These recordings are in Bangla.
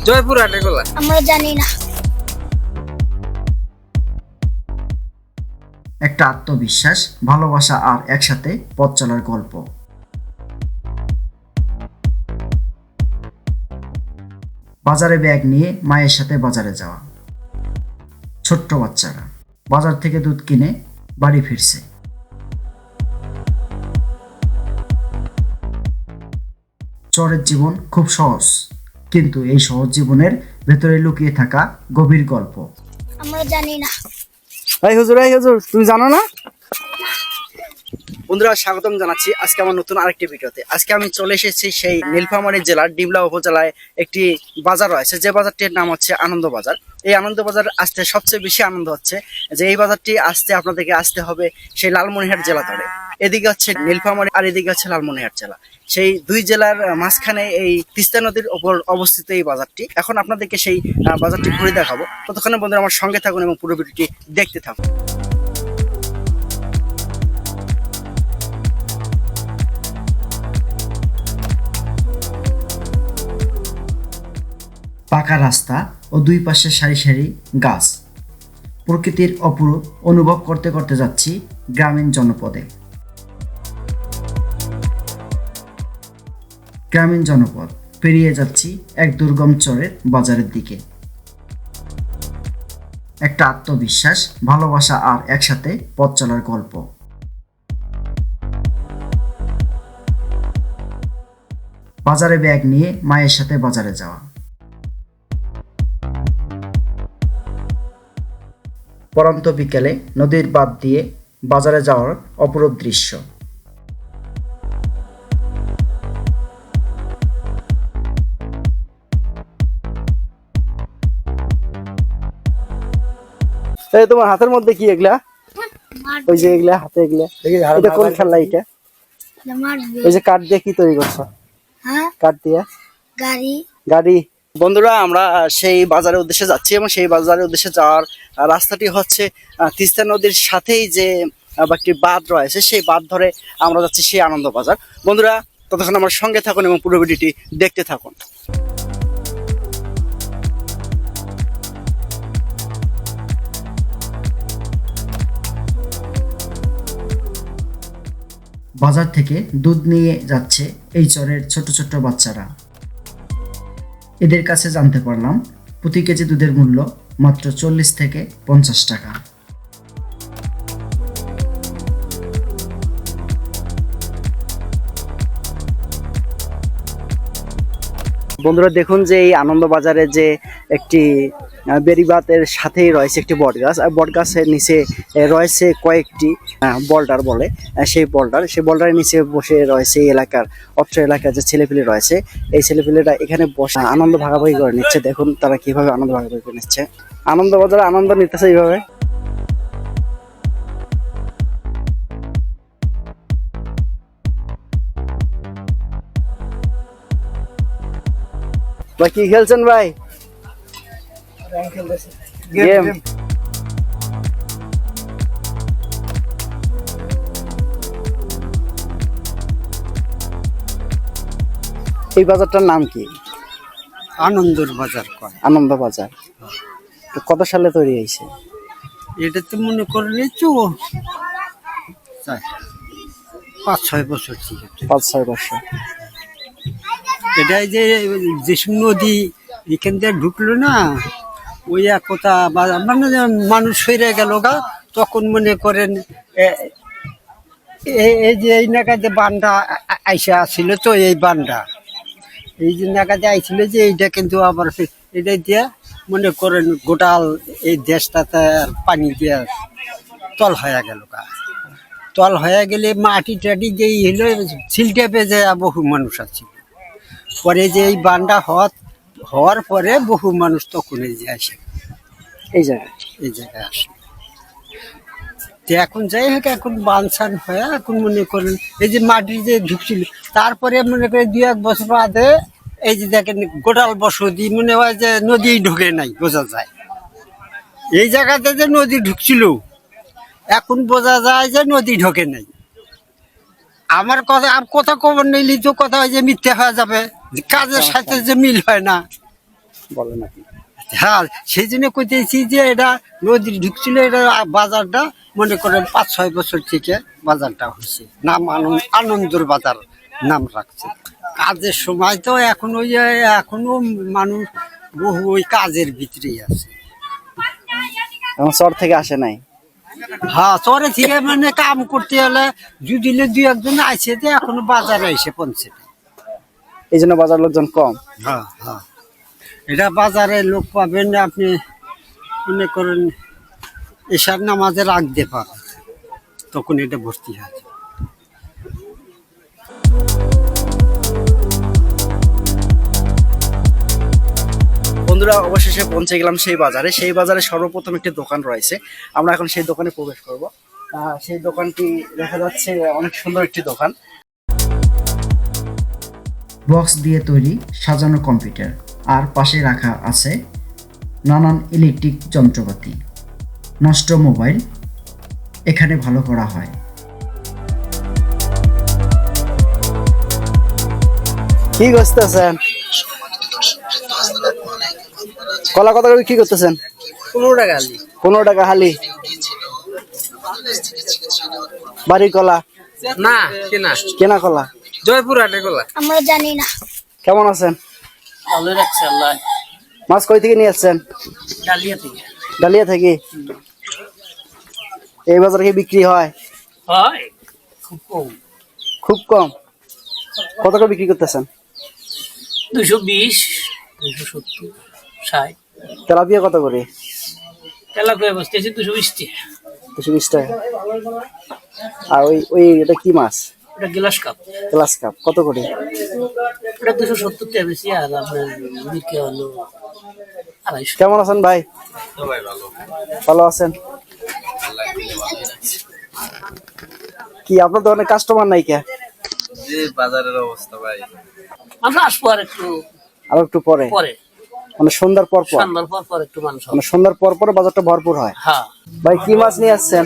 জয়পুর হাটে গোলা আমরা জানি না। একটা আত্মবিশ্বাস, ভালোবাসা আর একসাথে পথ চলার গল্প। বাজারে ব্যাগ নিয়ে মায়ের সাথে বাজারে যাওয়া। ছোট্ট বাচ্চারা বাজার থেকে দুধ কিনে বাড়ি ফিরছে। চরের জীবন খুব সহজ, কিন্তু এই সহজ জীবনের ভেতরে লুকিয়ে থাকা গভীর গল্প। আমরা জানি না। এই হুজুর তুমি জানো না? বন্ধুরা, স্বাগতম জানাচ্ছি আজকে আমার নতুন আরেকটি ভিডিওতে। আজকে আমি চলে এসেছি সেই নীলফামারী জেলার ডিমলা উপজেলায় একটি বাজার রয়েছে, যে বাজারটির নাম হচ্ছে আনন্দ বাজার। এই আনন্দ বাজার আসতে সবচেয়ে বেশি আনন্দ হচ্ছে যে এই বাজারটি আপনাদেরকে আসতে হবে সেই লালমনিরহাট জেলা ধরে। এদিকে হচ্ছে নীলফামারী আর এদিকে হচ্ছে লালমনিরহাট জেলা। সেই দুই জেলার মাঝখানে এই তিস্তা নদীর ওপর অবস্থিত এই বাজারটি। এখন আপনাদেরকে সেই বাজারটি ঘুরে দেখাবো। ততক্ষণে বন্ধুরা আমার সঙ্গে থাকুন এবং পুরো ভিডিওটি দেখতে থাকুন। পাকা রাস্তা ও দুই পাশে সারি সারি গাছ, প্রকৃতির অপরূপ অনুভব করতে করতে যাচ্ছি গ্রামীণ জনপদে। গ্রামীণ জনপদ পেরিয়ে যাচ্ছি এক দুর্গম চরের বাজারের দিকে। একটা আত্মবিশ্বাস, ভালোবাসা আর একসাথে পথ চলার গল্প। বাজারে ব্যাগ নিয়ে মায়ের সাথে বাজারে যাওয়া। পরন্ত বিকেলে নদীর বাঁধ দিয়ে বাজারে যাওয়ার অপরূপ দৃশ্য। এই তোমার হাতের মধ্যে কি এগুলা? ওই যে এগুলা হাতে এগুলা, এটা কোন খেলা? এটা ওই যে কাঠ দিয়ে কি তৈরি করছো? হ্যাঁ, কাঠ দিয়ে গাড়ি। বন্ধুরা, আমরা সেই বাজারের উদ্দেশ্যে যাচ্ছি এবং সেই বাজারের উদ্দেশ্যে যাওয়ার রাস্তাটি হচ্ছে তিস্তা নদীর সাথেই যে একটি বাঁধ রয়েছে, সেই বাঁধ ধরে আমরা যাচ্ছি সেই আনন্দ বাজার। বন্ধুরা, ততক্ষণ আমার সঙ্গে থাকুন এবং পুরো ভিডিওটি দেখতে থাকুন। বাজার থেকে দুধ নিয়ে যাচ্ছে এই চরের ছোট ছোট বাচ্চারা। এদের কাছে জানতে পারলাম প্রতি কেজি দুধের মূল্য মাত্র 40 থেকে 50 টাকা। বন্ধুরা, দেখুন যে এই আনন্দ বাজারে যে একটি বেড়িবাঁধের সাথেই রয়েছে একটি বট গাছ, আর বট গাছের নিচে রয়েছে কয়েকটি বোল্ডার বলে, সেই বোল্ডারের নিচে বসে রয়েছে এই এলাকার অত্র এলাকার যে ছেলেপিলে রয়েছে, এই ছেলেপিলেরা এখানে বসে আনন্দ ভাগাভাগি করে নিচ্ছে। দেখুন তারা কিভাবে আনন্দ ভাগাভাগি করে নিচ্ছে। আনন্দ বাজারে আনন্দ নিতেছে এইভাবে। ভাই কি খেলছেন ভাই? গেম। এই বাজারটার নাম কি? আনন্দর বাজার কয়। আনন্দ বাজার। তো কত সালে তৈরি হয়েছে? এটা তো মনে করলে তো 5-6 বছর ছিল। 5-6 বছর। এটাই যে যেসব নদী এখান থেকে ঢুকলো না, ওই এক কথা মানে মানুষ সরে গেল গা, তখন মনে করেন এই যে এই নাকাতে বান্ডা আইসা আসছিল, তো এই বান্ডা এই যে নাকাতে আইছিল যে এইটা কিন্তু আবার এটা দিয়া মনে করেন গোটাল এই দেশটাতে পানি দিয়া তল হয়ে গেল গা। তল হয়ে গেলে মাটি টাটি যেই হলো ছিলটে পেয়ে বহু মানুষ আছে। পরে যে এই বান্ডা হওয়ার পরে বহু মানুষ তখন এই যে আসে এই জায়গায়? এই জায়গায় আসে। তো এখন যাই হোক, এখন বানসান হয়ে এখন মনে করেন এই যে মাটি যে ঢুকছিল, তারপরে মনে করেন 2-1 বছর বাদে এই যে দেখেন গোটাল বসতি মনে হয় যে নদী ঢুকে নাই, বোঝা যায়। এই জায়গাতে যে নদী ঢুকছিল, এখন বোঝা যায় যে নদী ঢোকে নাই। আমার কথা কথা খবর নিলি তো কথা হয় যে মিথ্যে হয়ে যাবে, কাজের সাথে যে মিল হয় না। বলেন আপনি। হ্যাঁ, সেই জন্য কইতেছি যে এটা নদী ঢুকছিল, এটা বাজারটা মনে করেন 5-6 বছর থেকে বাজারটা হয়েছে, নাম আনন্দর বাজার নাম রাখছে। কাজের সময় তো এখন ওই যে এখনো মানুষ বহু ওই কাজের ভিতরেই আছে। এখন চর থেকে আসে নাই? হ্যাঁ, চরে থেকে মানে কাম করতে হলে যদি 2-1 জন আইসে, তো এখনো বাজারে এসে পৌঁছে। এই জন্য বাজার লোকজন কম। হ্যাঁ হ্যাঁ, এটা বাজারে লোক পাবেন আপনি মনে করেন এশার নামাজের আগ দিয়ে পাবেন, তখন এটা ভর্তি হয়। বন্ধুরা, অবশেষে পৌঁছে গেলাম সেই বাজারে। সেই বাজারে সর্বপ্রথম একটি দোকান রয়েছে, আমরা এখন সেই দোকানে প্রবেশ করব। সেই দোকানটি দেখা যাচ্ছে অনেক সুন্দর একটি দোকান। বক্স দিয়ে তৈরি সাজানো কম্পিউটার, আর পাশে রাখা আছে নানান ইলেকট্রিক যন্ত্রপাতি। নষ্ট মোবাইল এখানে ভালো করা হয়। কি করতেছেন? কলা কত করে বিক্রি করতেছেন? 15 টাকা আলি। 15 টাকা হালি। বাড়ির কলা না, কেনা কেনা কলা? জয়পুর হাটে কলা। আমরা জানি না। কেমন আছেন? ভালো রাখছে আল্লাহ। মাছ কই থেকে নিয়ে আসছেন? ডালিয়া থেকে। ডালিয়া থেকে? এই বাজারে কি বিক্রি হয়? হয় খুব কম। খুব কম? কত করে বিক্রি করতেছেন? 220, 270, 60। তেলাপিয়া কত করে? তেলাপিয়া বসতেছি 220 টাকা। 220 টাকা। আর ওই ওই এটা কি মাছ? এটা গ্লাস কাপ। গ্লাস কাপ কত করে? এটা 270 টাকা বেশি। আর আপনার বিক্রি হলো 250। কেমন আছেন ভাই? ভালো আছেন? কি আপনার দোকানে কাস্টমার নাই কে? যে বাজারের অবস্থা ভাই, আমরা আসবো আর একটু আর একটু পরে, পরে, মানে সন্ধ্যার পর পর? সন্ধ্যার পর পর একটু মানুষ হবে। মানে সন্ধ্যার পর পর বাজারটা ভরপুর হয়। হ্যাঁ, ভাই কি মাছ নিয়ে আসছেন?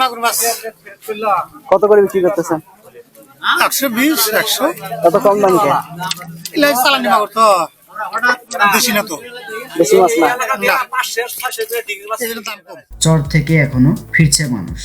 মাগুর মাছ কত করে বিক্রি করতেছেন? 120, 100 এত কম দাম কে? চালানি মাগুর তো বেশি না তো, বেশি মাছ না? এই জন্য দাম কম। চর থেকে এখনো ফিরছে মানুষ।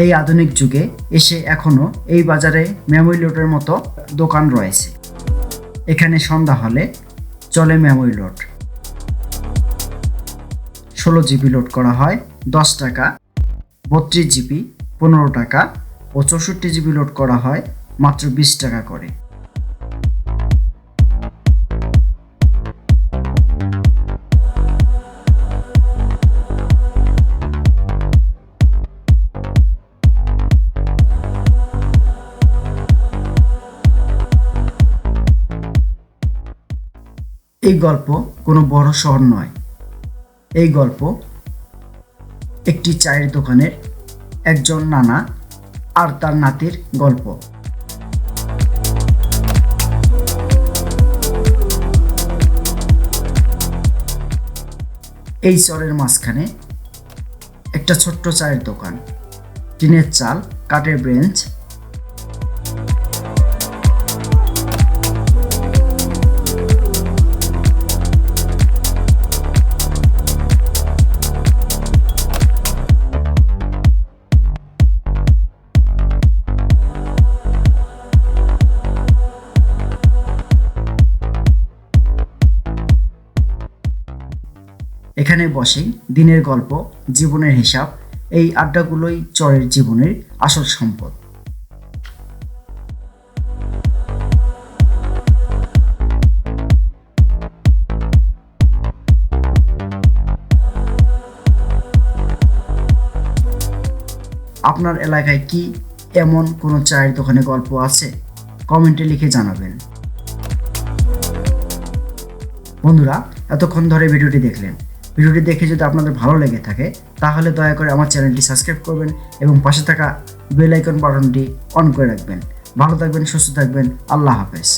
এই আধুনিক যুগে এসে এখনো এই বাজারে মেমোরি লোডের মতো দোকান রয়েছে। এখানে সন্ধ্যা হলে চলে মেমোরি লোড। 16 জিবি লোড করা হয় 10 টাকা, 32 জিবি 15 টাকা ও 64 জিবি লোড করা হয় মাত্র 20 টাকা করে। এই গল্প কোনো বড় শহর নয়। এই গল্প একটি চায়ের দোকানের একজন নানা আর তার নাতির গল্প। এই চরের মাঝখানে একটা ছোট্ট চায়ের দোকান, টিনের চাল, কাঠের বেঞ্চ। এখানে বসেই দিনের গল্প, জীবনের হিসাব। এই আড্ডাগুলোই চরের জীবনের আসল সম্পদ। আপনার এলাকায় কি এমন কোনো চায়ের দোকানে গল্প আছে? কমেন্টে লিখে জানাবেন। বন্ধুরা, এতক্ষণ ধরে ভিডিওটি দেখলেন। ভিডিওটি দেখে যদি আপনাদের ভালো লেগে থাকে তাহলে দয়া করে আমার চ্যানেলটি সাবস্ক্রাইব করবেন এবং পাশে থাকা বেল আইকন বাটনটি অন করে রাখবেন। ভালো থাকবেন, সুস্থ থাকবেন। আল্লাহ হাফেজ।